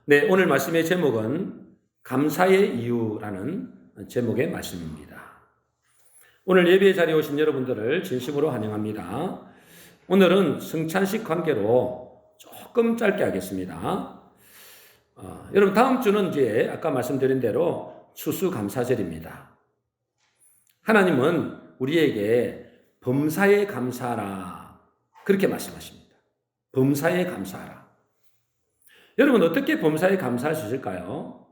네, 오늘 말씀의 제목은 감사의 이유라는 제목의 말씀입니다. 오늘 예배의 자리에 오신 여러분들을 진심으로 환영합니다. 오늘은 성찬식 관계로 조금 짧게 하겠습니다. 여러분 다음 주는 이제 아까 말씀드린 대로 추수감사절입니다. 하나님은 우리에게 범사에 감사하라 그렇게 말씀하십니다. 범사에 감사하라. 여러분 어떻게 범사에 감사할 수 있을까요?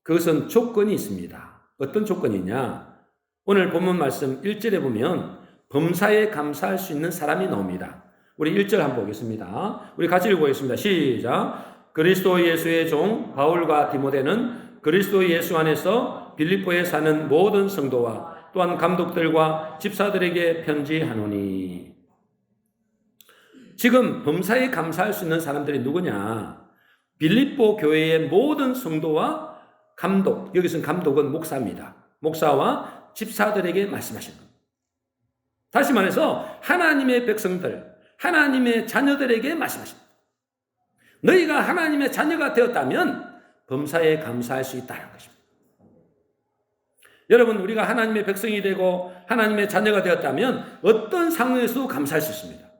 그것은 조건이 있습니다. 어떤 조건이냐? 오늘 본문 말씀 1절에 보면 범사에 감사할 수 있는 사람이 나옵니다. 우리 1절 한번 보겠습니다. 우리 같이 읽어보겠습니다. 시작. 그리스도 예수의 종 바울과 디모데는 그리스도 예수 안에서 빌립보에 사는 모든 성도와 또한 감독들과 집사들에게 편지하노니. 지금 범사에 감사할 수 있는 사람들이 누구냐? 빌립보 교회의 모든 성도와 감독, 여기서는 감독은 목사입니다. 목사와 집사들에게 말씀하시는 겁니다. 다시 말해서 하나님의 백성들, 하나님의 자녀들에게 말씀하십니다. 너희가 하나님의 자녀가 되었다면 범사에 감사할 수 있다는 것입니다. 여러분, 우리가 하나님의 백성이 되고 하나님의 자녀가 되었다면 어떤 상황에서도 감사할 수 있습니다.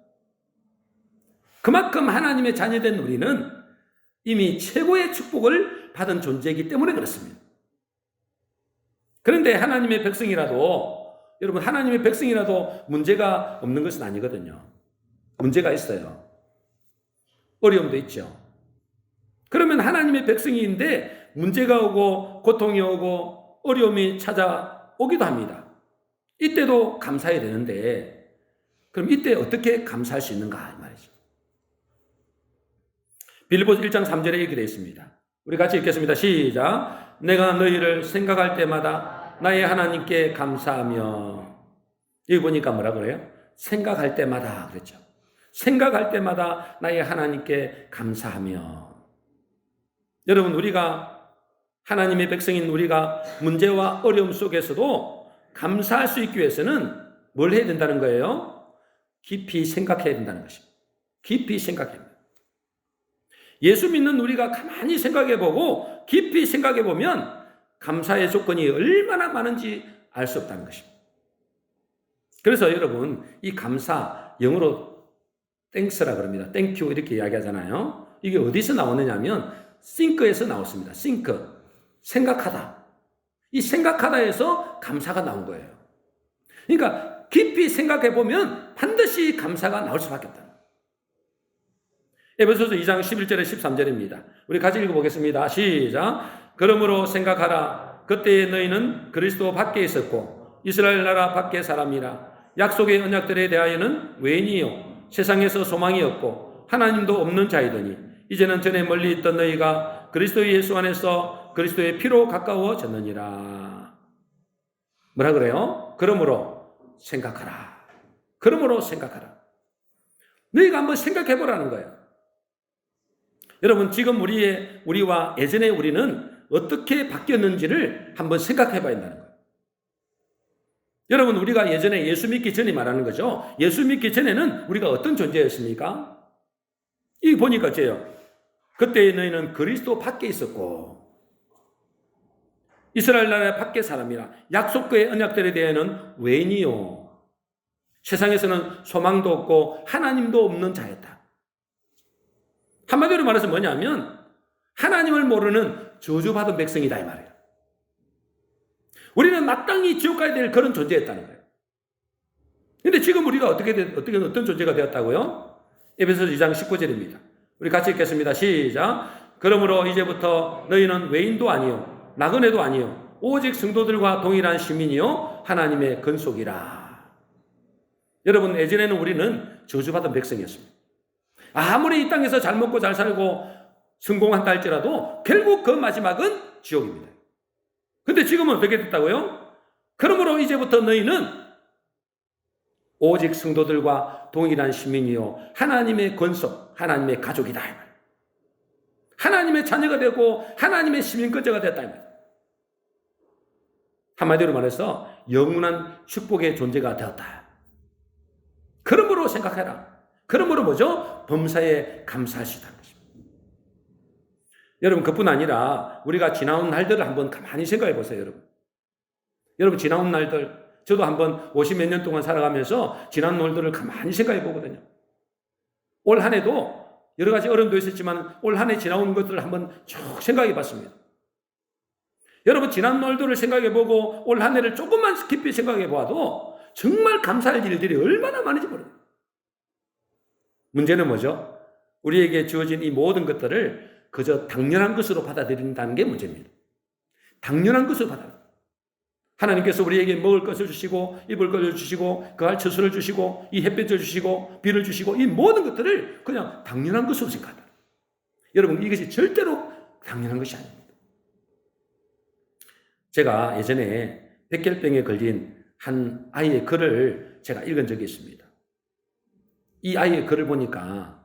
그만큼 하나님의 자녀된 우리는 이미 최고의 축복을 받은 존재이기 때문에 그렇습니다. 그런데 하나님의 백성이라도, 여러분 하나님의 백성이라도 문제가 없는 것은 아니거든요. 문제가 있어요. 어려움도 있죠. 그러면 하나님의 백성인데 문제가 오고 고통이 오고 어려움이 찾아오기도 합니다. 이때도 감사해야 되는데 그럼 이때 어떻게 감사할 수 있는가 이 말이죠. 빌립보서 1장 3절에 이렇게 되어 있습니다. 우리 같이 읽겠습니다. 시작. 내가 너희를 생각할 때마다 나의 하나님께 감사하며. 여기 보니까 뭐라 그래요? 생각할 때마다 그랬죠. 생각할 때마다 나의 하나님께 감사하며. 여러분 우리가 하나님의 백성인 우리가 문제와 어려움 속에서도 감사할 수 있기 위해서는 뭘 해야 된다는 거예요? 깊이 생각해야 된다는 것입니다. 깊이 생각해야 됩니다. 예수 믿는 우리가 가만히 생각해보고 깊이 생각해보면 감사의 조건이 얼마나 많은지 알 수 없다는 것입니다. 그래서 여러분 이 감사 영어로 땡스라 그럽니다. 땡큐 이렇게 이야기하잖아요. 이게 어디서 나오느냐 하면 think에서 나왔습니다. think, 생각하다. 이 생각하다에서 감사가 나온 거예요. 그러니까 깊이 생각해보면 반드시 감사가 나올 수밖에 없다. 에베소서 2장 11절에 13절입니다. 우리 같이 읽어보겠습니다. 시작. 그러므로 생각하라. 그때에 너희는 그리스도 밖에 있었고 이스라엘 나라 밖의 사람이라. 약속의 언약들에 대하여는 외인이요 세상에서 소망이 없고 하나님도 없는 자이더니 이제는 전에 멀리 있던 너희가 그리스도 예수 안에서 그리스도의 피로 가까워졌느니라. 뭐라 그래요? 그러므로 생각하라. 그러므로 생각하라. 너희가 한번 생각해보라는 거예요. 여러분 지금 우리와 예전의 우리는 어떻게 바뀌었는지를 한번 생각해 봐야 한다는 거예요. 여러분 우리가 예전에 예수 믿기 전에 말하는 거죠. 예수 믿기 전에는 우리가 어떤 존재였습니까? 이 보니까 어째요? 그때 너희는 그리스도 밖에 있었고 이스라엘 나라 밖의 사람이라. 약속의 언약들에 대해서는 외인이요 세상에서는 소망도 없고 하나님도 없는 자였다. 한마디로 말해서 뭐냐면 하나님을 모르는 저주받은 백성이다 이 말이에요. 우리는 마땅히 지옥 가야 될 그런 존재였다는 거예요. 그런데 지금 우리가 어떤 존재가 되었다고요? 에베소서 2장 19절입니다. 우리 같이 읽겠습니다. 시작. 그러므로 이제부터 너희는 외인도 아니요 나그네도 아니요 오직 성도들과 동일한 시민이요 하나님의 근속이라. 여러분 예전에는 우리는 저주받은 백성이었습니다. 아무리 이 땅에서 잘 먹고 잘 살고 성공한다 할지라도 결국 그 마지막은 지옥입니다. 근데 지금은 어떻게 됐다고요? 그러므로 이제부터 너희는 오직 성도들과 동일한 시민이요 하나님의 권속, 하나님의 가족이다. 하나님의 자녀가 되고 하나님의 시민권자가 됐다. 한마디로 말해서 영원한 축복의 존재가 되었다. 그러므로 생각해라. 그러므로 뭐죠? 범사에 감사할 수 있다는 것입니다. 여러분, 그뿐 아니라 우리가 지나온 날들을 한번 가만히 생각해 보세요, 여러분. 여러분, 지나온 날들, 저도 한번 50 몇 년 동안 살아가면서 지난 날들을 가만히 생각해 보거든요. 올 한 해도 여러 가지 어려움도 있었지만 올 한 해 지나온 것들을 한번 쭉 생각해 봤습니다. 여러분, 지난 날들을 생각해 보고 올 한 해를 조금만 깊이 생각해 보아도 정말 감사할 일들이 얼마나 많은지 모릅니다. 문제는 뭐죠? 우리에게 주어진 이 모든 것들을 그저 당연한 것으로 받아들인다는 게 문제입니다. 당연한 것으로 받아들입니다. 하나님께서 우리에게 먹을 것을 주시고 입을 것을 주시고 거할 처소를 주시고 이 햇빛을 주시고 비를 주시고 이 모든 것들을 그냥 당연한 것으로 생각한다. 여러분, 이것이 절대로 당연한 것이 아닙니다. 제가 예전에 백혈병에 걸린 한 아이의 글을 제가 읽은 적이 있습니다. 이 아이의 글을 보니까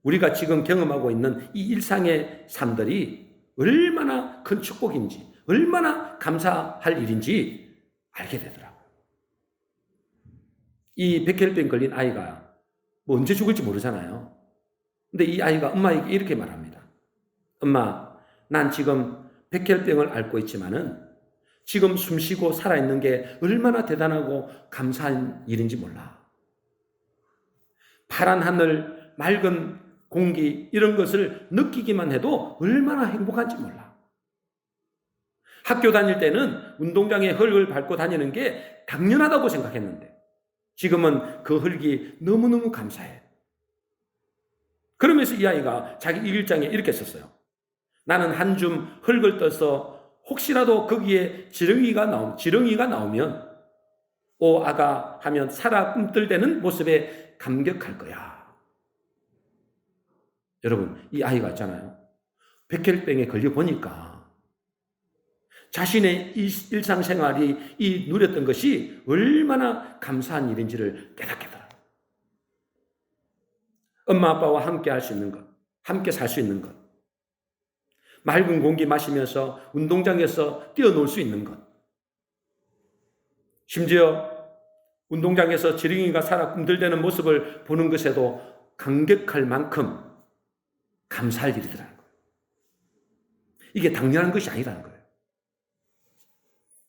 우리가 지금 경험하고 있는 이 일상의 삶들이 얼마나 큰 축복인지, 얼마나 감사할 일인지 알게 되더라고요. 이 백혈병 걸린 아이가 뭐 언제 죽을지 모르잖아요. 근데 이 아이가 엄마에게 이렇게 말합니다. 엄마, 난 지금 백혈병을 앓고 있지만은 지금 숨쉬고 살아있는 게 얼마나 대단하고 감사한 일인지 몰라. 파란 하늘, 맑은 공기 이런 것을 느끼기만 해도 얼마나 행복한지 몰라. 학교 다닐 때는 운동장에 흙을 밟고 다니는 게 당연하다고 생각했는데 지금은 그 흙이 너무너무 감사해. 그러면서 이 아이가 자기 일기장에 이렇게 썼어요. 나는 한 줌 흙을 떠서 혹시라도 거기에 지렁이가 나오면 오 아가 하면 살아 꿈틀대는 모습에 감격할 거야. 여러분, 이 아이가 있잖아요. 백혈병에 걸려보니까 자신의 일상생활이 이 누렸던 것이 얼마나 감사한 일인지를 깨닫게 되더라고요. 엄마 아빠와 함께 할 수 있는 것, 함께 살 수 있는 것, 맑은 공기 마시면서 운동장에서 뛰어놀 수 있는 것, 심지어 운동장에서 지렁이가 살아 꿈들대는 모습을 보는 것에도 감격할 만큼 감사할 일이더라는 거예요. 이게 당연한 것이 아니라는 거예요.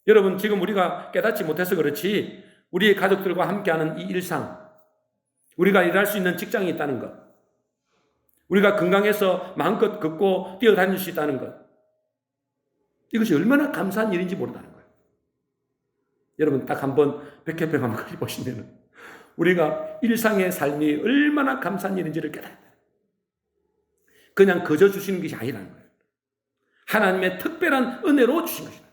여러분, 지금 우리가 깨닫지 못해서 그렇지 우리의 가족들과 함께하는 이 일상, 우리가 일할 수 있는 직장이 있다는 것, 우리가 건강해서 마음껏 걷고 뛰어다닐 수 있다는 것, 이것이 얼마나 감사한 일인지 모른다는 거예요. 여러분, 딱 한번 백혈병 한번 걸려보시면 우리가 일상의 삶이 얼마나 감사한 일인지를 깨닫아요. 그냥 거저 주시는 것이 아니라는 거예요. 하나님의 특별한 은혜로 주신 것이다.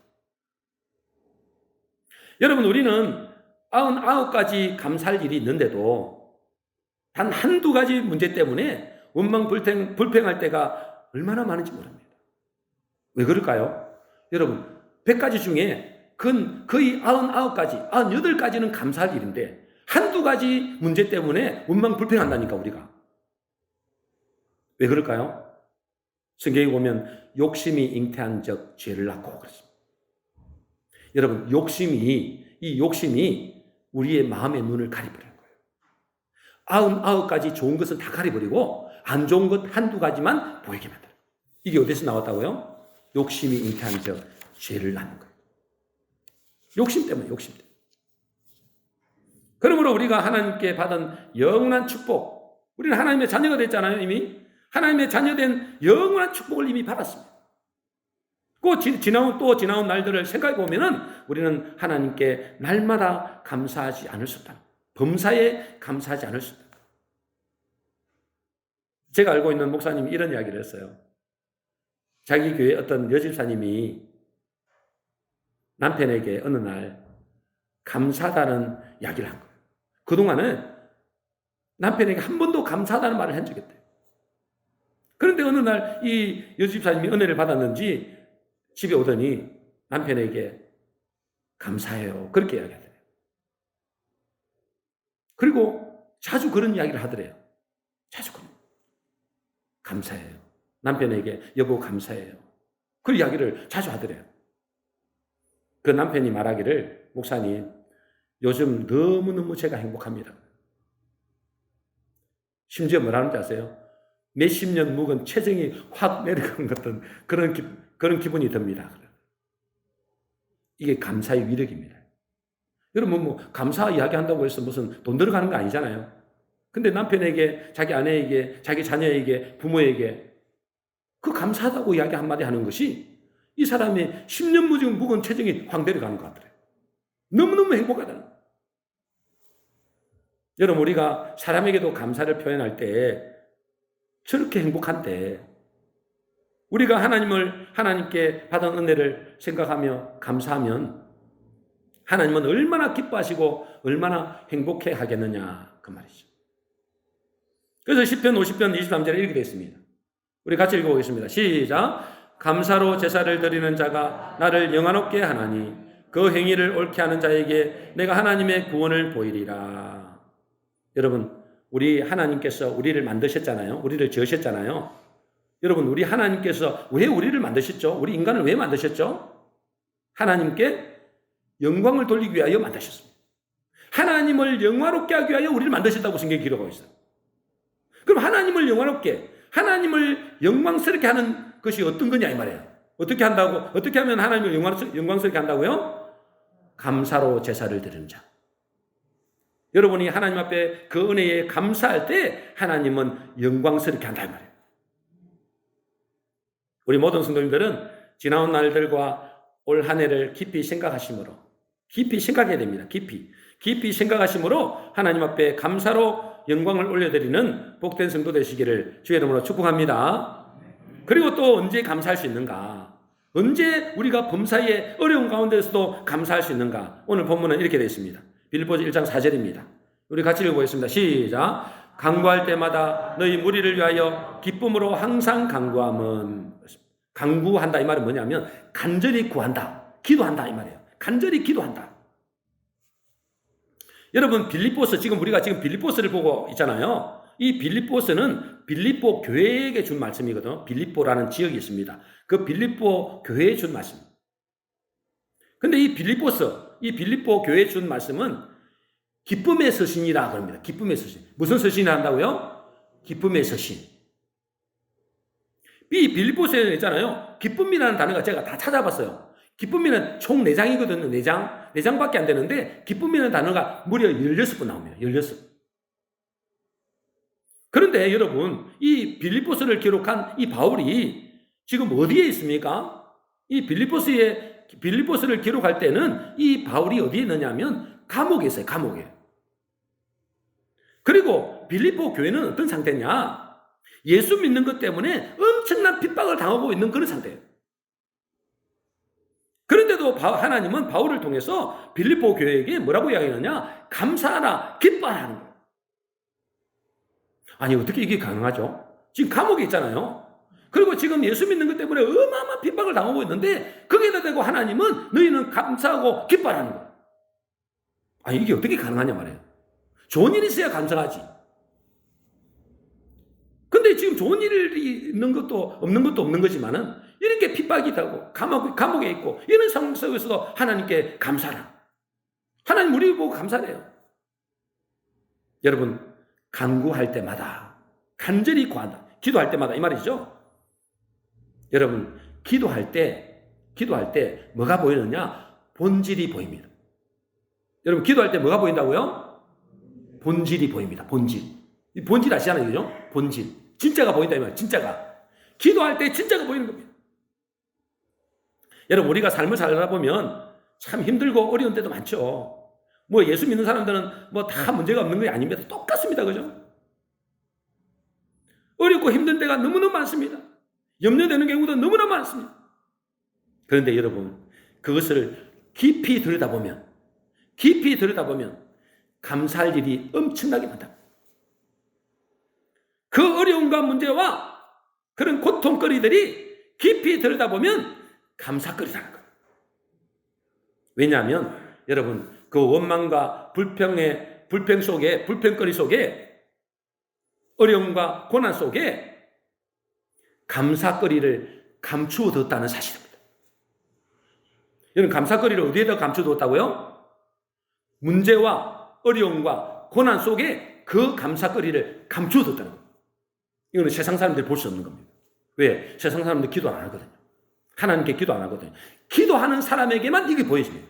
여러분, 우리는 99가지 감사할 일이 있는데도 단 한두 가지 문제 때문에 원망 불평할 때가 얼마나 많은지 모릅니다. 왜 그럴까요? 여러분, 100가지 중에 거의 99가지, 98가지는 감사할 일인데 한두 가지 문제 때문에 원망 불평한다니까 우리가. 왜 그럴까요? 성경에 보면 욕심이 잉태한 적 죄를 낳고 그렇습니다. 여러분, 이 욕심이 우리의 마음의 눈을 가려버리는 거예요. 99가지 좋은 것을 다 가려버리고 안 좋은 것 한두 가지만 보이게 만들어요. 이게 어디서 나왔다고요? 욕심이 잉태한 적 죄를 낳는 거예요. 욕심 때문에. 그러므로 우리가 하나님께 받은 영원한 축복, 우리는 하나님의 자녀가 됐잖아요. 이미 하나님의 자녀된 영원한 축복을 이미 받았습니다. 지나온 날들을 생각해 보면은 우리는 하나님께 날마다 감사하지 않을 수 없다. 범사에 감사하지 않을 수 없다. 제가 알고 있는 목사님이 이런 이야기를 했어요. 자기 교회 어떤 여집사님이 남편에게 어느 날 감사하다는 이야기를 한 거예요. 그동안은 남편에게 한 번도 감사하다는 말을 한 적이 없대요. 그런데 어느 날 이 여집사님이 은혜를 받았는지 집에 오더니 남편에게 감사해요. 그렇게 이야기하더래요. 그리고 자주 그런 이야기를 하더래요. 자주 감사해요. 남편에게 여보 감사해요. 그 이야기를 자주 하더래요. 그 남편이 말하기를 목사님 요즘 너무너무 제가 행복합니다. 심지어 뭐라는지 아세요? 몇십 년 묵은 체정이 확 내려간 것 같은 그런 기분이 듭니다. 이게 감사의 위력입니다. 여러분 뭐 감사 이야기한다고 해서 무슨 돈 들어가는 거 아니잖아요. 근데 남편에게, 자기 아내에게, 자기 자녀에게, 부모에게 그 감사하다고 이야기 한마디 하는 것이 이 사람이 10년 묵은 체정이 확 내려가는 것 같더래요. 너무너무 행복하다는 거예요. 여러분 우리가 사람에게도 감사를 표현할 때 저렇게 행복한데 우리가 하나님께 받은 은혜를 생각하며 감사하면 하나님은 얼마나 기뻐하시고 얼마나 행복해 하겠느냐 그 말이죠. 그래서 시편 50편 23절에 이렇게 되어 있습니다. 우리 같이 읽어보겠습니다. 시작. 감사로 제사를 드리는 자가 나를 영화롭게 하나니 그 행위를 옳게 하는 자에게 내가 하나님의 구원을 보이리라. 여러분 우리 하나님께서 우리를 만드셨잖아요. 우리를 지으셨잖아요. 여러분 우리 하나님께서 왜 우리를 만드셨죠? 우리 인간을 왜 만드셨죠? 하나님께 영광을 돌리기 위하여 만드셨습니다. 하나님을 영화롭게 하기 위하여 우리를 만드셨다고 성경에 기록하고 있어요. 그럼 하나님을 영화롭게, 하나님을 영광스럽게 하는 것이 어떤 거냐 이 말이에요. 어떻게 하면 하나님을 영광스럽게 한다고요? 감사로 제사를 드리는 자. 여러분이 하나님 앞에 그 은혜에 감사할 때 하나님은 영광스럽게 한다 이 말이에요. 우리 모든 성도님들은 지나온 날들과 올 한 해를 깊이 생각하심으로, 깊이 생각해야 됩니다. 깊이 생각하심으로 하나님 앞에 감사로 영광을 올려드리는 복된 성도 되시기를 주의 이름으로 축복합니다. 그리고 또 언제 감사할 수 있는가? 언제 우리가 범사에 어려운 가운데서도 감사할 수 있는가? 오늘 본문은 이렇게 되어 있습니다. 빌립보서 1장 4절입니다. 우리 같이 읽어보겠습니다. 시작. 간구할 때마다 너희 무리를 위하여 기쁨으로 항상 간구함은, 간구한다 이 말은 뭐냐면 간절히 구한다, 기도한다 이 말이에요. 간절히 기도한다. 여러분 우리가 지금 빌립보서를 보고 있잖아요. 이 빌립보서는 빌립보 교회에게 준 말씀이거든요. 빌립보라는 지역이 있습니다. 그 빌립보 교회에 준 말씀. 근데 이 빌립보 교회에 준 말씀은 기쁨의 서신이라 그럽니다. 기쁨의 서신. 무슨 서신을 한다고요? 기쁨의 서신. 이 빌립보서에 있잖아요. 기쁨이라는 단어가 제가 다 찾아봤어요. 기쁨이는 총 4장이거든요. 4장밖에 안 되는데 기쁨이라는 단어가 무려 16번 나옵니다. 16번. 그런데 여러분 이 빌립보서를 기록한 이 바울이 지금 어디에 있습니까? 이 빌립보서를 기록할 때는 이 바울이 어디에 있느냐면 감옥에 있어요. 감옥에. 그리고 빌립보 교회는 어떤 상태냐? 예수 믿는 것 때문에 엄청난 핍박을 당하고 있는 그런 상태예요. 그런데도 하나님은 바울을 통해서 빌립보 교회에게 뭐라고 이야기하느냐? 감사하라, 기뻐하라는 거예요. 아니 어떻게 이게 가능하죠? 지금 감옥에 있잖아요. 그리고 지금 예수 믿는 것 때문에 어마어마한 핍박을 당하고 있는데 거기에다 대고 하나님은 너희는 감사하고 기뻐하라는 거예요. 아니 이게 어떻게 가능하냐 말이에요. 좋은 일이 있어야 감사하지. 근데 지금 좋은 일이 있는 것도 없는 거지만은 이렇게 핍박이 되고 감옥에 있고 이런 상황 속에서도 하나님께 감사라. 하나님 우리 보고 감사해요. 여러분 간구할 때마다 간절히 구한다. 기도할 때마다 이 말이죠. 여러분 기도할 때 뭐가 보이느냐? 본질이 보입니다. 여러분 기도할 때 뭐가 보인다고요? 본질이 보입니다. 본질 아시잖아요. 그죠? 본질. 진짜가 보인다 이 말이에요. 진짜가. 기도할 때 진짜가 보이는 겁니다. 여러분 우리가 삶을 살다 보면 참 힘들고 어려운 때도 많죠. 뭐 예수 믿는 사람들은 뭐 다 문제가 없는 게 아닙니다. 똑같습니다. 그죠? 어렵고 힘든 때가 너무너무 많습니다. 염려되는 경우도 너무나 많습니다. 그런데 여러분 그것을 깊이 들여다보면 감사할 일이 엄청나게 많다. 그 어려움과 문제와 그런 고통거리들이 깊이 들여다보면 감사거리라는 거예요. 왜냐하면 여러분 그 원망과 불평거리 속에 어려움과 고난 속에 감사거리를 감추어뒀다는 사실입니다. 여러분 감사거리를 어디에다 감추어뒀다고요? 문제와 어려움과 고난 속에 그 감사거리를 감추어뒀다는 거예요. 이거는 세상 사람들이 볼 수 없는 겁니다. 왜? 세상 사람들 기도 안 하거든요. 하나님께 기도 안 하거든요. 기도하는 사람에게만 이게 보여집니다.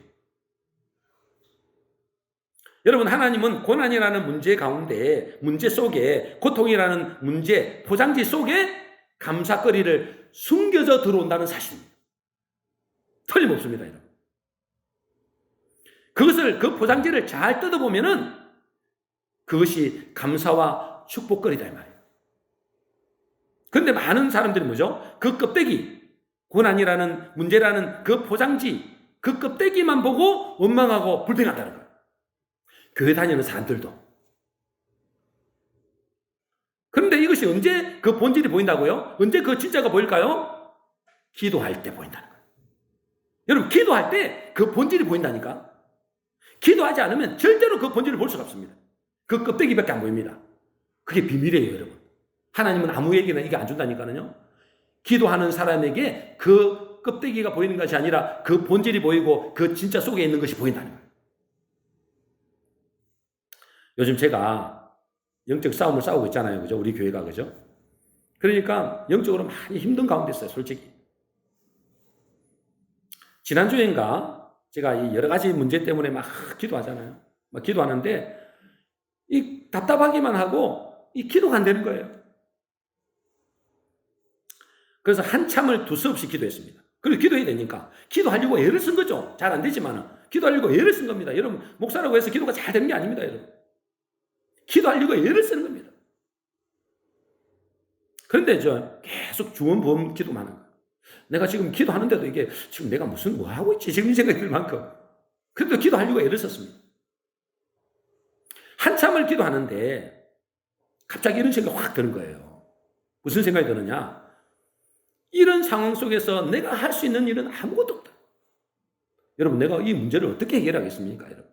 여러분, 하나님은 고난이라는 문제 가운데, 문제 속에, 고통이라는 문제, 포장지 속에 감사거리를 숨겨져 들어온다는 사실입니다. 틀림없습니다, 여러분. 그것을, 그 포장지를 잘 뜯어보면은 그것이 감사와 축복거리다, 이 말이에요. 그런데 많은 사람들이 뭐죠? 그 껍데기, 고난이라는 문제라는 그 포장지, 그 껍데기만 보고 원망하고 불평한다는 거예요. 교회 다니는 사람들도. 그런데 이것이 언제 그 본질이 보인다고요? 언제 그 진짜가 보일까요? 기도할 때 보인다는 거예요. 여러분, 기도할 때 그 본질이 보인다니까? 기도하지 않으면 절대로 그 본질을 볼 수가 없습니다. 그 껍데기밖에 안 보입니다. 그게 비밀이에요, 여러분. 하나님은 아무에게나 이게 안 준다니까요. 기도하는 사람에게 그 껍데기가 보이는 것이 아니라 그 본질이 보이고 그 진짜 속에 있는 것이 보인다는 거예요. 요즘 제가 영적 싸움을 싸우고 있잖아요. 그죠? 우리 교회가, 그죠? 그러니까 영적으로 많이 힘든 가운데 있어요, 솔직히. 지난주엔가 제가 이 여러 가지 문제 때문에 막 기도하잖아요. 막 기도하는데 이 답답하기만 하고 이 기도가 안 되는 거예요. 그래서 한참을 두서없이 기도했습니다. 그리고 기도해야 되니까 기도하려고 애를 쓴 거죠. 잘 안 되지만은 기도하려고 애를 쓴 겁니다. 여러분, 목사라고 해서 기도가 잘 되는 게 아닙니다, 여러분. 기도하려고 애를 쓰는 겁니다. 그런데 저 계속 주원부원 기도만 하는 거예요. 내가 지금 기도하는데도 이게 지금 내가 무슨 뭐 하고 있지? 지금 이 생각이 들 만큼. 그래도 기도하려고 애를 썼습니다. 한참을 기도하는데 갑자기 이런 생각이 확 드는 거예요. 무슨 생각이 드느냐? 이런 상황 속에서 내가 할 수 있는 일은 아무것도 없다. 여러분, 내가 이 문제를 어떻게 해결하겠습니까, 여러분?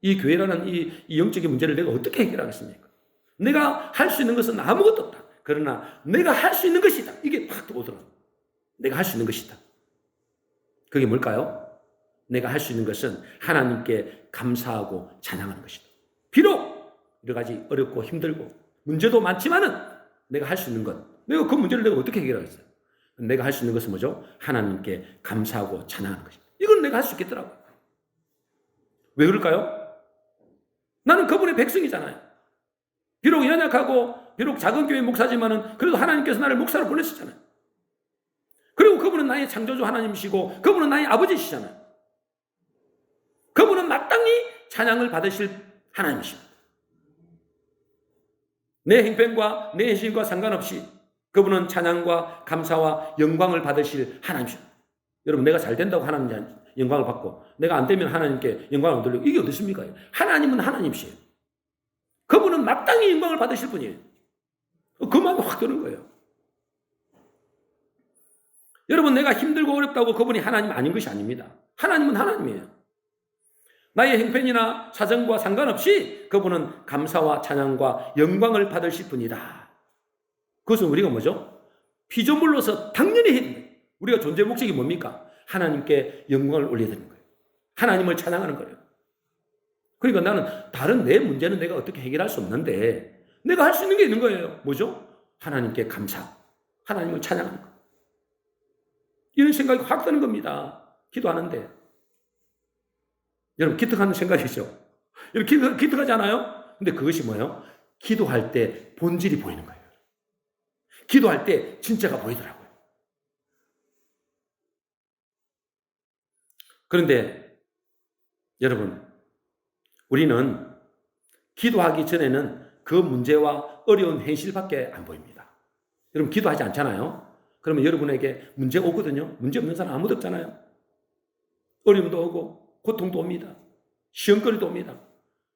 이 교회라는 이 영적인 문제를 내가 어떻게 해결하겠습니까? 내가 할 수 있는 것은 아무것도 없다. 그러나 내가 할 수 있는 것이다. 이게 팍 오더라고요. 내가 할 수 있는 것이다. 그게 뭘까요? 내가 할 수 있는 것은 하나님께 감사하고 찬양하는 것이다. 비록 여러 가지 어렵고 힘들고 문제도 많지만은 내가 할 수 있는 것, 내가 그 문제를 내가 어떻게 해결하겠어요? 내가 할 수 있는 것은 뭐죠? 하나님께 감사하고 찬양하는 것이다. 이건 내가 할 수 있겠더라고요. 왜 그럴까요? 나는 그분의 백성이잖아요. 비록 연약하고 비록 작은 교회 목사지만은 그래도 하나님께서 나를 목사로 보내셨잖아요. 그리고 그분은 나의 창조주 하나님이시고 그분은 나의 아버지시잖아요. 그분은 마땅히 찬양을 받으실 하나님이십니다. 내 행편과 내 행실과 상관없이 그분은 찬양과 감사와 영광을 받으실 하나님이십니다. 여러분, 내가 잘 된다고 하나님 영광을 받고 내가 안 되면 하나님께 영광을 돌리고 이게 어디 있습니까? 하나님은 하나님이시에요. 그분은 마땅히 영광을 받으실 분이에요. 그 마음이 확 드는 거예요. 여러분, 내가 힘들고 어렵다고 그분이 하나님 아닌 것이 아닙니다. 하나님은 하나님이에요. 나의 형편이나 사정과 상관없이 그분은 감사와 찬양과 영광을 받으실 분이다. 그것은 우리가 뭐죠? 피조물로서 당연히 해야 됩니다. 우리가 존재 목적이 뭡니까? 하나님께 영광을 올려드리는 거예요. 하나님을 찬양하는 거예요. 그러니까 나는 다른 내 문제는 내가 어떻게 해결할 수 없는데 내가 할 수 있는 게 있는 거예요. 뭐죠? 하나님께 감사, 하나님을 찬양하는 거. 이런 생각이 확 드는 겁니다. 기도하는데. 여러분, 기특한 생각이죠. 여러분, 기특하지 않아요? 근데 그것이 뭐예요? 기도할 때 본질이 보이는 거예요. 기도할 때 진짜가 보이더라고요. 그런데 여러분, 우리는 기도하기 전에는 그 문제와 어려운 현실밖에 안 보입니다. 여러분, 기도하지 않잖아요? 그러면 여러분에게 문제가 오거든요. 문제 없는 사람 아무도 없잖아요. 어려움도 오고 고통도 옵니다. 시험거리도 옵니다.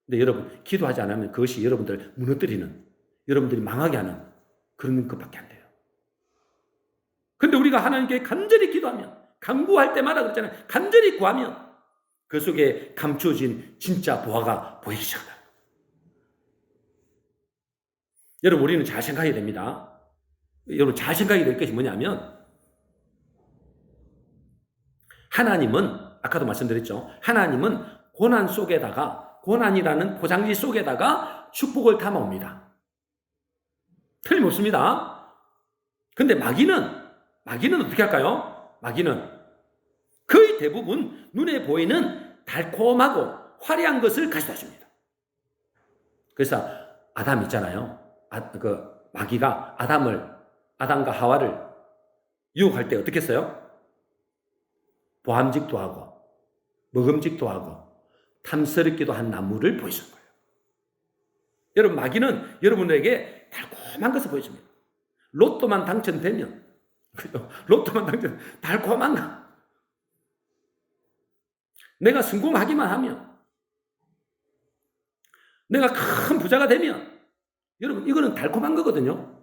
근데 여러분, 기도하지 않으면 그것이 여러분들 무너뜨리는, 여러분들이 망하게 하는 그런 것밖에 안 돼요. 근데 우리가 하나님께 간절히 기도하면, 간구할 때마다 그렇잖아요. 간절히 구하면 그 속에 감추어진 진짜 보화가 보이기 시작합니다. 여러분, 우리는 잘 생각해야 됩니다. 여러분, 잘 생각해야 될 것이 뭐냐면, 하나님은 아까도 말씀드렸죠. 하나님은 고난 속에다가, 고난이라는 포장지 속에다가 축복을 담아옵니다. 틀림없습니다. 근데 마귀는 어떻게 할까요? 마귀는 거의 대부분 눈에 보이는 달콤하고 화려한 것을 가져다줍니다. 그래서 아담 있잖아요. 마귀가 아담과 하와를 유혹할 때 어떻게 했어요? 보암직도 하고 먹음직도 하고 탐스럽기도 한 나무를 보여준 거예요. 여러분, 마귀는 여러분에게 달콤한 것을 보여줍니다. 로또만 당첨되면, 달콤한 거. 내가 성공하기만 하면, 내가 큰 부자가 되면, 여러분, 이거는 달콤한 거거든요.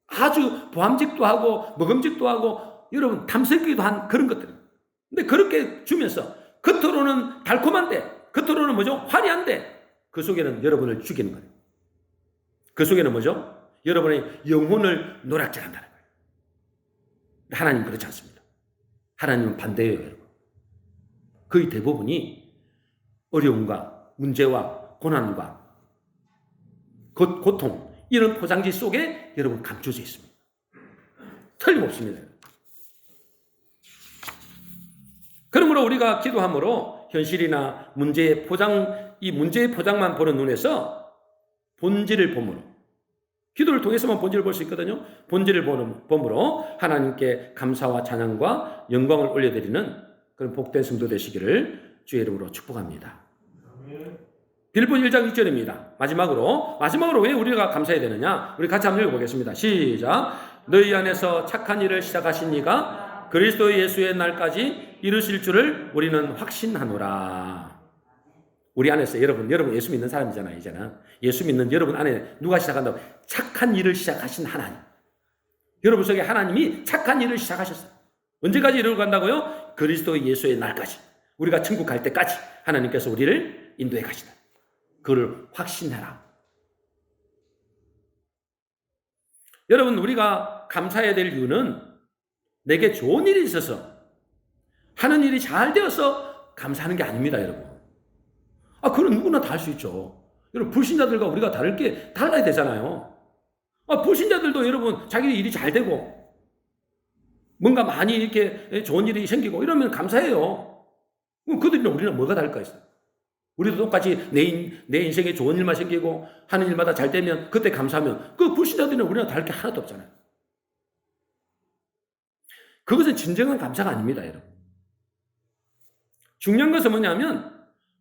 아주 보암직도 하고, 먹음직도 하고, 여러분, 탐스럽기도 한 그런 것들. 근데 그렇게 주면서, 겉으로는 달콤한데, 겉으로는 뭐죠? 화려한데, 그 속에는 여러분을 죽이는 거예요. 그 속에는 뭐죠? 여러분의 영혼을 노략질한다는 거예요. 하나님 그렇지 않습니다. 하나님은 반대예요, 여러분. 거의 대부분이 어려움과 문제와 고난과 고통, 이런 포장지 속에 여러분 감춰져 있습니다. 틀림없습니다. 그러므로 우리가 기도함으로 현실이나 문제의 포장만 보는 눈에서 본질을 봄으로, 기도를 통해서만 본질을 볼 수 있거든요. 본질을 봄으로 하나님께 감사와 찬양과 영광을 올려드리는 그런 복된 성도 되시기를 주의 이름으로 축복합니다. 빌립보 1장 6절입니다. 마지막으로 왜 우리가 감사해야 되느냐? 우리 같이 한번 읽어보겠습니다. 시작. 너희 안에서 착한 일을 시작하신 이가 그리스도 예수의 날까지 이루실 줄을 우리는 확신하노라. 우리 안에서 여러분 예수 믿는 사람이잖아요. 이제는 예수 믿는 여러분 안에 누가 시작한다고? 착한 일을 시작하신 하나님. 여러분 속에 하나님이 착한 일을 시작하셨어요. 언제까지 이루어 간다고요? 그리스도 예수의 날까지, 우리가 천국 갈 때까지 하나님께서 우리를 인도해 가시다. 그걸 확신해라. 여러분, 우리가 감사해야 될 이유는 내게 좋은 일이 있어서, 하는 일이 잘 되어서 감사하는 게 아닙니다, 여러분. 그건 누구나 다 할 수 있죠. 여러분, 불신자들과 우리가 달라야 되잖아요. 불신자들도 여러분, 자기 일이 잘 되고, 뭔가 많이 이렇게 좋은 일이 생기고, 이러면 감사해요. 그들이랑 우리는 뭐가 다를까 있어요? 우리도 똑같이 내 인생에 좋은 일만 생기고, 하는 일마다 잘 되면, 그때 감사하면, 그 불신자들이랑 우리랑 다를 게 하나도 없잖아요. 그것은 진정한 감사가 아닙니다, 여러분. 중요한 것은 뭐냐면,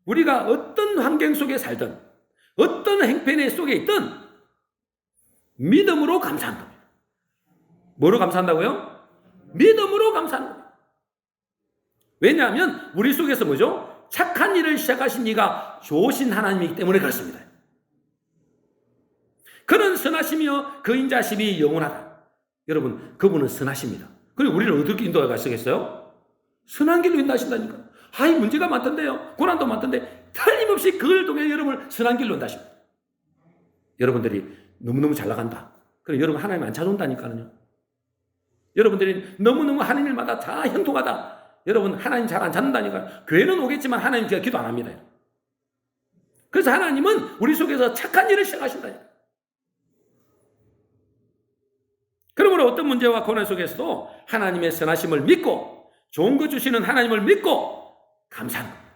우리가 어떤 환경 속에 살든 어떤 행편의 속에 있든 믿음으로 감사하는 겁니다. 뭐로 감사한다고요? 믿음으로 감사하는 겁니다. 왜냐하면 우리 속에서 뭐죠? 착한 일을 시작하신 이가 좋으신 하나님이기 때문에 그렇습니다. 그는 선하시며 그 인자심이 영원하다. 여러분, 그분은 선하십니다. 그리고 우리를 어떻게 인도해 가시겠어요? 선한 길로 인도하신다니까요. 문제가 많던데요. 고난도 많던데 틀림없이 그걸 통해 여러분을 선한 길로 인도하십니다. 여러분들이 너무너무 잘 나간다. 그럼 여러분 하나님 안 찾아온다니까요. 여러분들이 너무너무 하는 일마다 다 형통하다. 여러분 하나님 잘 안 찾는다니까요. 교회는 오겠지만 하나님 제가 기도 안 합니다. 그래서 하나님은 우리 속에서 착한 일을 시작하신다니까요. 그러므로 어떤 문제와 고난 속에서도 하나님의 선하심을 믿고 좋은 거 주시는 하나님을 믿고 감사하는 겁니다.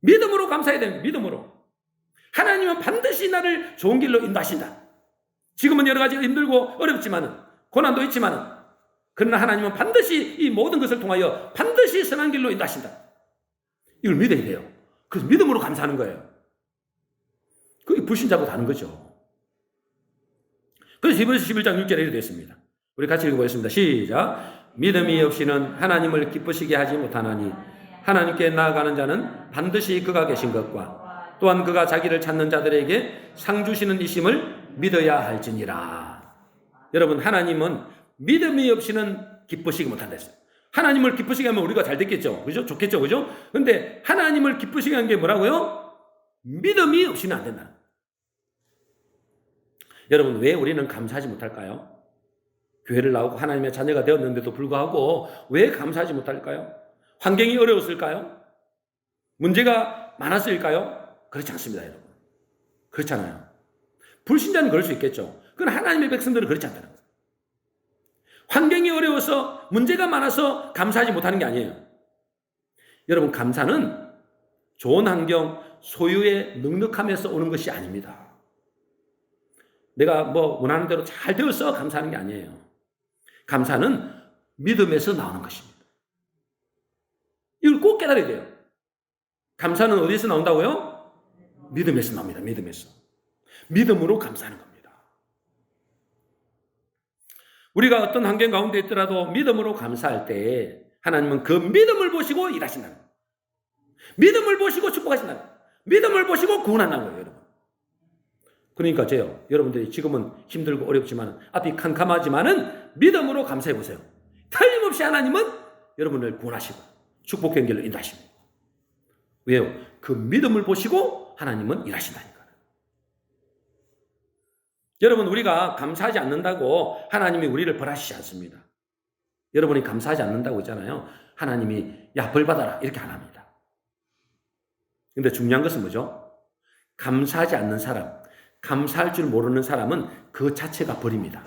믿음으로 감사해야 됩니다. 믿음으로. 하나님은 반드시 나를 좋은 길로 인도하신다. 지금은 여러 가지 힘들고 어렵지만은, 고난도 있지만은, 그러나 하나님은 반드시 이 모든 것을 통하여 반드시 선한 길로 인도하신다. 이걸 믿어야 돼요. 그래서 믿음으로 감사하는 거예요. 그게 불신자고 다른 거죠. 그래서 히브리서 11장 6절에 이렇게 되어 있습니다. 우리 같이 읽어보겠습니다. 시작. 믿음이 없이는 하나님을 기쁘시게 하지 못하나니 하나님께 나아가는 자는 반드시 그가 계신 것과 또한 그가 자기를 찾는 자들에게 상 주시는 이심을 믿어야 할지니라. 여러분, 하나님은 믿음이 없이는 기쁘시게 못한다 했어요. 하나님을 기쁘시게 하면 우리가 잘 됐겠죠. 그죠? 좋겠죠. 그죠? 근데 하나님을 기쁘시게 하는 게 뭐라고요? 믿음이 없이는 안 된다. 여러분, 왜 우리는 감사하지 못할까요? 교회를 나오고 하나님의 자녀가 되었는데도 불구하고 왜 감사하지 못할까요? 환경이 어려웠을까요? 문제가 많았을까요? 그렇지 않습니다, 여러분. 그렇잖아요. 불신자는 그럴 수 있겠죠. 그건 하나님의 백성들은 그렇지 않다는 거예요. 환경이 어려워서 문제가 많아서 감사하지 못하는 게 아니에요. 여러분, 감사는 좋은 환경, 소유의 넉넉함에서 오는 것이 아닙니다. 내가 원하는 대로 잘 되어서 감사하는 게 아니에요. 감사는 믿음에서 나오는 것입니다. 이걸 꼭 깨달아야 돼요. 감사는 어디서 나온다고요? 믿음에서 나옵니다. 믿음에서. 믿음으로 감사하는 겁니다. 우리가 어떤 환경 가운데 있더라도 믿음으로 감사할 때 하나님은 그 믿음을 보시고 일하신다는 거예요. 믿음을 보시고 축복하신다는 거예요. 믿음을 보시고 구원한다는 거예요, 여러분. 그러니까 여러분들이 지금은 힘들고 어렵지만 앞이 캄캄하지만은 믿음으로 감사해 보세요. 틀림없이 하나님은 여러분을 구원하시고 축복의 길로 인도하십니다. 왜요? 그 믿음을 보시고 하나님은 일하신다니까요. 여러분, 우리가 감사하지 않는다고 하나님이 우리를 벌하시지 않습니다. 여러분이 감사하지 않는다고 했잖아요. 하나님이 야, 벌 받아라 이렇게 안 합니다. 근데 중요한 것은 뭐죠? 감사하지 않는 사람, 감사할 줄 모르는 사람은 그 자체가 벌입니다.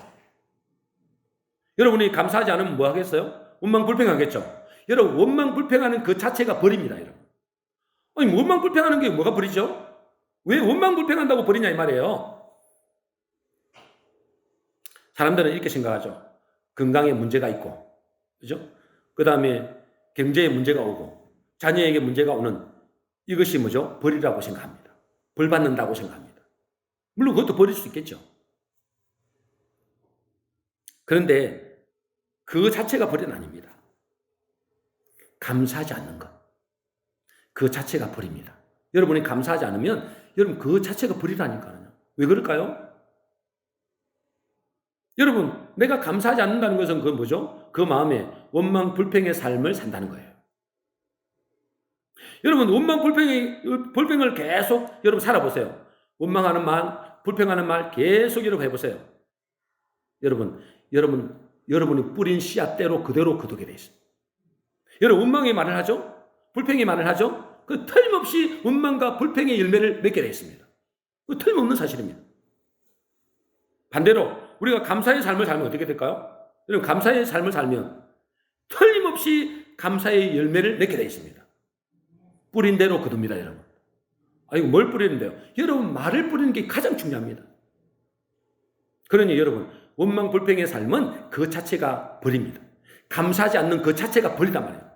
여러분이 감사하지 않으면 뭐 하겠어요? 원망불평하겠죠. 여러분, 원망불평하는 그 자체가 벌입니다. 여러분. 아니, 원망불평하는 게 뭐가 벌이죠? 왜 원망불평한다고 벌이냐 이 말이에요. 사람들은 이렇게 생각하죠. 건강에 문제가 있고, 그죠? 그 다음에 경제에 문제가 오고, 자녀에게 문제가 오는 이것이 뭐죠? 벌이라고 생각합니다. 벌 받는다고 생각합니다. 물론 그것도 벌일 수 있겠죠. 그런데 그 자체가 벌은 아닙니다. 감사하지 않는 것. 그 자체가 벌입니다. 여러분이 감사하지 않으면 여러분 그 자체가 벌이라니까요. 왜 그럴까요? 여러분, 내가 감사하지 않는다는 것은 그건 뭐죠? 그 마음에 원망 불평의 삶을 산다는 거예요. 여러분, 원망 불평을 계속 여러분 살아보세요. 원망하는 말, 불평하는 말 계속 여러분 해보세요. 여러분이 뿌린 씨앗대로 그대로 거두게 돼 있습니다. 여러분, 원망의 말을 하죠? 불평의 말을 하죠? 그 틀림없이 원망과 불평의 열매를 맺게 돼 있습니다. 그 틀림없는 사실입니다. 반대로 우리가 감사의 삶을 살면 어떻게 될까요? 여러분, 감사의 삶을 살면 틀림없이 감사의 열매를 맺게 돼 있습니다. 뿌린 대로 거둡니다, 여러분. 이거 뭘 뿌리는데요? 여러분, 말을 뿌리는 게 가장 중요합니다. 그러니 여러분, 원망 불평의 삶은 그 자체가 벌입니다. 감사하지 않는 그 자체가 벌이단 말이에요.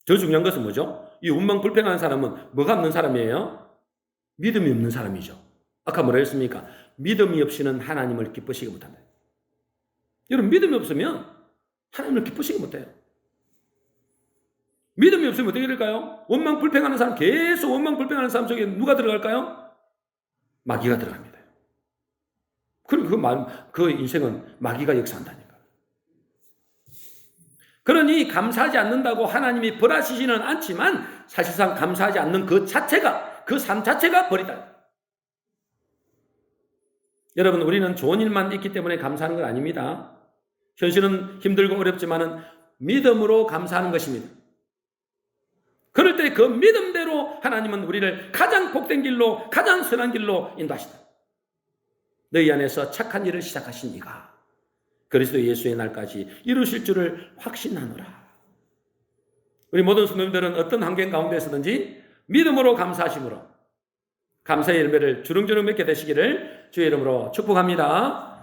더 중요한 것은 뭐죠? 이 원망 불평하는 사람은 뭐가 없는 사람이에요? 믿음이 없는 사람이죠. 아까 뭐라 했습니까? 믿음이 없이는 하나님을 기쁘시게 못한다. 여러분, 믿음이 없으면 하나님을 기쁘시게 못해요. 믿음이 없으면 어떻게 될까요? 원망 불평하는 사람, 계속 원망 불평하는 사람 속에 누가 들어갈까요? 마귀가 들어갑니다. 그럼 그 인생은 마귀가 역사한다니까. 그러니 감사하지 않는다고 하나님이 벌하시지는 않지만 사실상 감사하지 않는 그 자체가, 그 삶 자체가 벌이다. 여러분, 우리는 좋은 일만 있기 때문에 감사하는 건 아닙니다. 현실은 힘들고 어렵지만은 믿음으로 감사하는 것입니다. 그럴 때 그 믿음대로 하나님은 우리를 가장 복된 길로, 가장 선한 길로 인도하시다. 너희 안에서 착한 일을 시작하신 이가 그리스도 예수의 날까지 이루실 줄을 확신하노라. 우리 모든 성도님들은 어떤 환경 가운데서든지 믿음으로 감사하심으로 감사의 열매를 주렁주렁 맺게 되시기를 주의 이름으로 축복합니다.